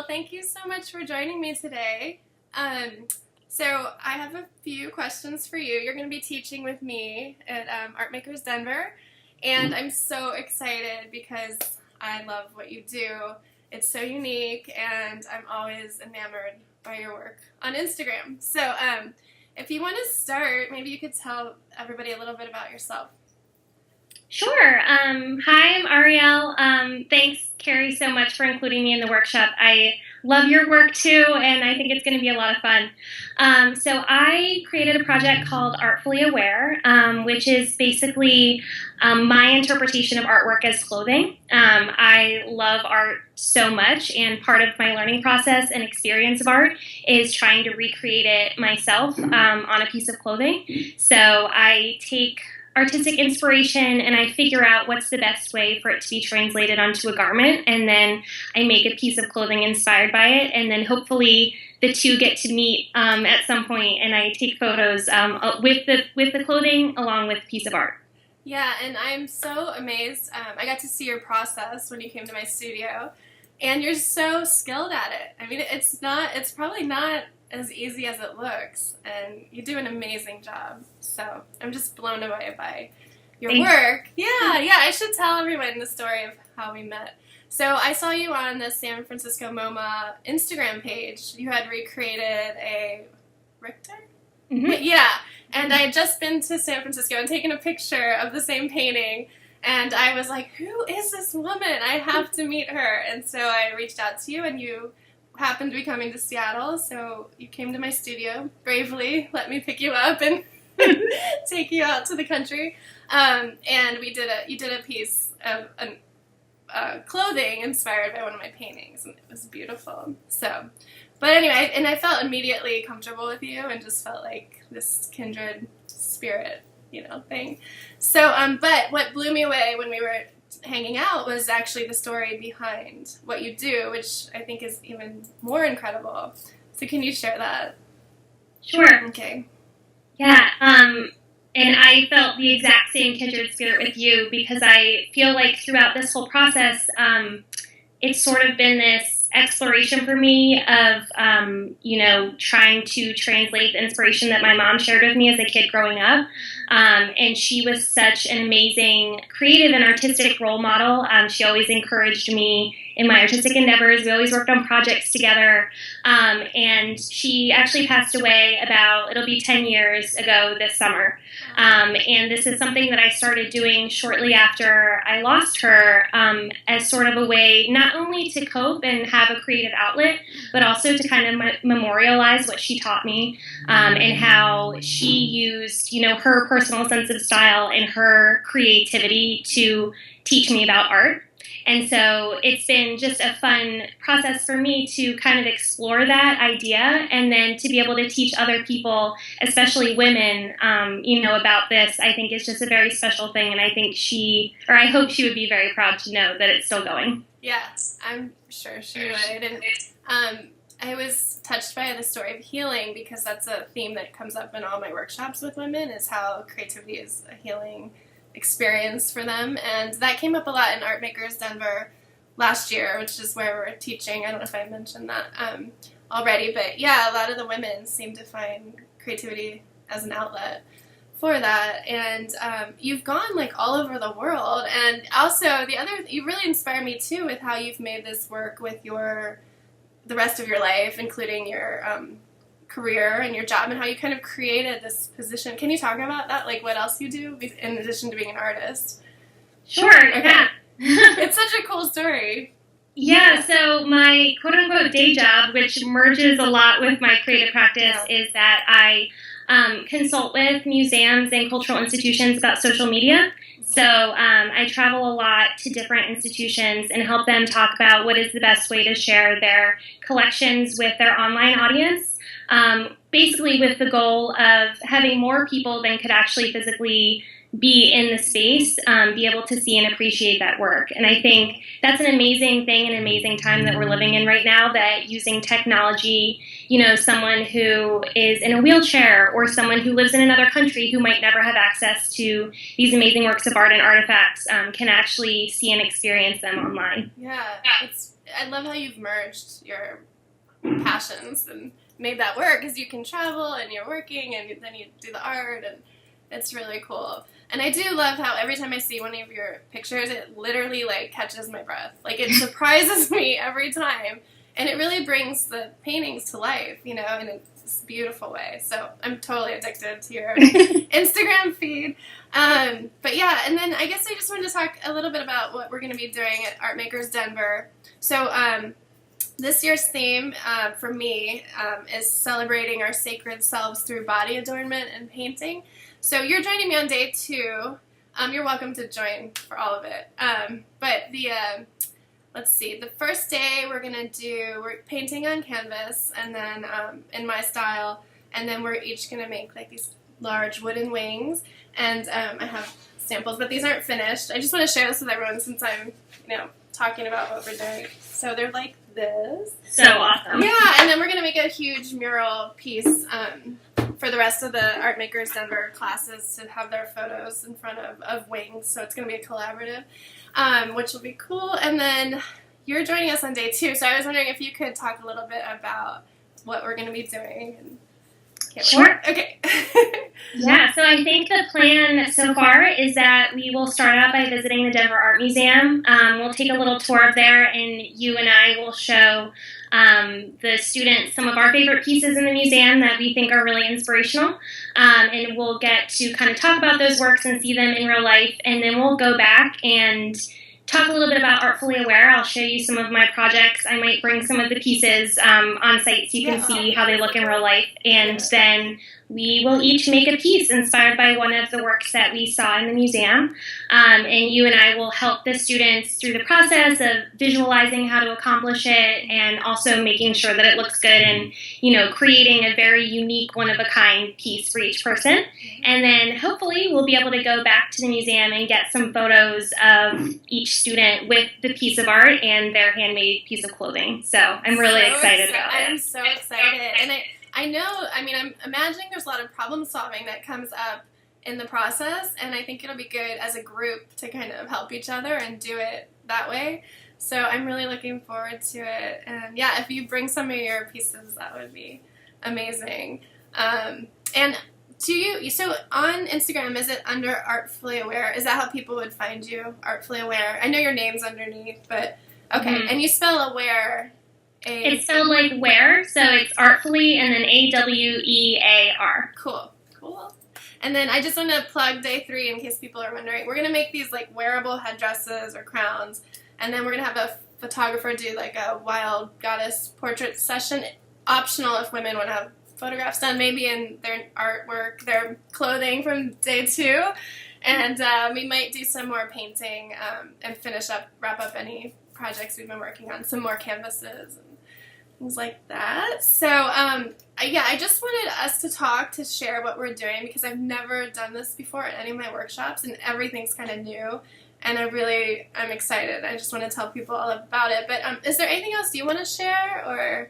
thank you so much for joining me today. So I have a few questions for you. You're going to be teaching with me at Art Makers Denver, and I'm so excited because I love what you do. It's so unique, and I'm always enamored by your work on Instagram. So if you want to start, maybe you could tell everybody a little bit about yourself. Sure. Hi, I'm Ariel. Thanks, Carrie, so much for including me in the workshop. I love your work too, and I think it's going to be a lot of fun. So I created a project called Artfully Awear, which is basically my interpretation of artwork as clothing. I love art so much, and part of my learning process and experience of art is trying to recreate it myself on a piece of clothing. So I take artistic inspiration and I figure out what's the best way for it to be translated onto a garment, and then I make a piece of clothing inspired by it, and then hopefully the two get to meet at some point, and I take photos with the clothing along with a piece of art. Yeah, and I'm so amazed. I got to see your process when you came to my studio, and you're so skilled at it. I mean, it's probably not as easy as it looks, and you do an amazing job. So I'm just blown away by your work. Yeah, I should tell everyone the story of how we met. So I saw you on the San Francisco MoMA Instagram page. You had recreated a Richter? Mm-hmm. Yeah, and I had just been to San Francisco and taken a picture of the same painting, and I was like, who is this woman? I have to meet her. And so I reached out to you, and you happened to be coming to Seattle, so you came to my studio, bravely let me pick you up and take you out to the country, and you did a piece of clothing inspired by one of my paintings, and it was beautiful. So, but anyway, and I felt immediately comfortable with you and just felt like this kindred spirit, thing. So, but what blew me away when we were hanging out was actually the story behind what you do, which I think is even more incredible. So can you share that? Sure. Okay. Yeah, and I felt the exact same kindred spirit with you, because I feel like throughout this whole process, it's sort of been this exploration for me of, trying to translate the inspiration that my mom shared with me as a kid growing up. And she was such an amazing creative and artistic role model. She always encouraged me in my artistic endeavors. We always worked on projects together. And she actually passed away it'll be 10 years ago this summer. And this is something that I started doing shortly after I lost her, as sort of a way not only to cope and have a creative outlet, but also to kind of memorialize what she taught me, and how she used, her personal sense of style and her creativity to teach me about art. And so it's been just a fun process for me to kind of explore that idea, and then to be able to teach other people, especially women, about this, I think is just a very special thing. And I think I hope she would be very proud to know that it's still going. Yeah, I'm sure she would. And I was touched by the story of healing, because that's a theme that comes up in all my workshops with women, is how creativity is a healing experience for them. And that came up a lot in Art Makers Denver last year, which is where we're teaching. I don't know if I mentioned that already, but yeah, a lot of the women seem to find creativity as an outlet for that. And you've gone like all over the world, and also you really inspire me too with how you've made this work with the rest of your life, including your career and your job, and how you kind of created this position. Can you talk about that? Like what else you do in addition to being an artist? Sure. Okay. Yeah. It's such a cool story. Yeah, so my quote-unquote day job, which merges a lot with my creative practice, is that I consult with museums and cultural institutions about social media. So I travel a lot to different institutions and help them talk about what is the best way to share their collections with their online audience. Basically with the goal of having more people than could actually physically be in the space, be able to see and appreciate that work. And I think that's an amazing thing, an amazing time that we're living in right now, that using technology, someone who is in a wheelchair or someone who lives in another country who might never have access to these amazing works of art and artifacts can actually see and experience them online. Yeah, it's I love how you've merged your passions and made that work, because you can travel and you're working and then you do the art, and it's really cool. And I do love how every time I see one of your pictures, it literally like catches my breath. Like, it surprises me every time, and it really brings the paintings to life, you know, in a beautiful way. So I'm totally addicted to your Instagram feed. But yeah, and then I guess I just wanted to talk a little bit about what we're going to be doing at Art Makers Denver. So this year's theme for me is celebrating our sacred selves through body adornment and painting. So you're joining me on day 2. You're welcome to join for all of it. But the let's see, the first day we're painting on canvas, and then in my style, and then we're each going to make like these large wooden wings, and I have samples, but these aren't finished. I just want to share this with everyone since I'm, talking about what we're doing. So they're like this. So awesome. Yeah, and then we're going to make a huge mural piece for the rest of the Art Makers Denver classes to have their photos in front of wings. So it's going to be a collaborative, which will be cool. And then you're joining us on day 2. So I was wondering if you could talk a little bit about what we're going to be doing. Sure. Okay. Yeah, so I think the plan so far is that we will start out by visiting the Denver Art Museum. We'll take a little tour of there, and you and I will show the students some of our favorite pieces in the museum that we think are really inspirational. And we'll get to kind of talk about those works and see them in real life, and then we'll go back and talk a little bit about Artfully Awear. I'll show you some of my projects. I might bring some of the pieces on site so you can see how they look in real life. And then we will each make a piece inspired by one of the works that we saw in the museum. And you and I will help the students through the process of visualizing how to accomplish it, and also making sure that it looks good, and, creating a very unique, one-of-a-kind piece for each person. And then hopefully we'll be able to go back to the museum and get some photos of each student with the piece of art and their handmade piece of clothing. So I'm really excited about it. I'm so excited. And I'm imagining there's a lot of problem solving that comes up in the process, and I think it'll be good as a group to kind of help each other and do it that way. So I'm really looking forward to it. And yeah, if you bring some of your pieces, that would be amazing. And so on Instagram, is it under Artfully Awear? Is that how people would find you, Artfully Awear? I know your name's underneath, but okay. Mm-hmm. And you spell Awear. It's spelled like wear, so it's Artfully and then Awear. Cool. And then I just want to plug day 3 in case people are wondering. We're going to make these like wearable headdresses or crowns, and then we're going to have a photographer do like a wild goddess portrait session. Optional if women want to have photographs done, maybe in their artwork, their clothing from day 2. And we might do some more painting and wrap up any projects we've been working on, some more canvases and things like that. So I just wanted us to share what we're doing, because I've never done this before at any of my workshops, and everything's kind of new, and I'm excited. I just want to tell people all about it. But is there anything else you want to share, or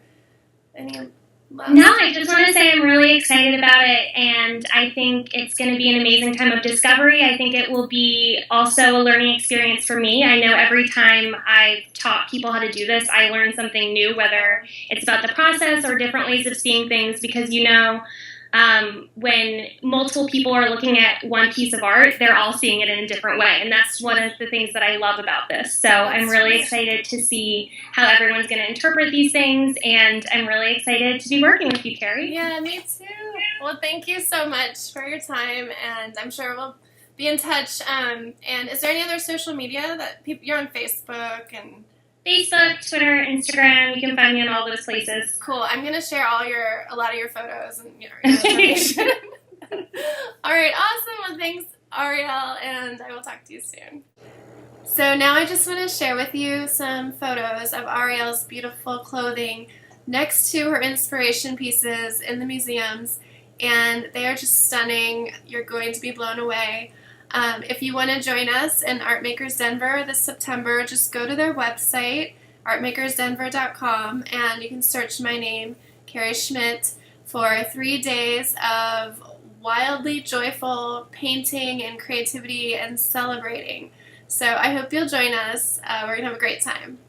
any last? No, I just want to say I'm really excited about it, and I think it's going to be an amazing time of discovery. I think it will be also a learning experience for me. I know every time I've taught people how to do this, I learn something new, whether it's about the process or different ways of seeing things, because when multiple people are looking at one piece of art, they're all seeing it in a different way, and that's one of the things that I love about this. So I'm really excited to see how everyone's going to interpret these things, and I'm really excited to be working with you, Carrie. Yeah, me too. Well, thank you so much for your time, and I'm sure we'll be in touch. And is there any other social media that you're on? Facebook and Facebook, Twitter, Instagram. You can find me on all those places. Cool. I'm going to share a lot of your photos and your information. All right. Awesome. Well, thanks, Ariel, and I will talk to you soon. So now I just want to share with you some photos of Ariel's beautiful clothing next to her inspiration pieces in the museums, and they are just stunning. You're going to be blown away. If you want to join us in Art Makers Denver this September, just go to their website, artmakersdenver.com, and you can search my name, Carrie Schmitt, for 3 days of wildly joyful painting and creativity and celebrating. So I hope you'll join us. We're going to have a great time.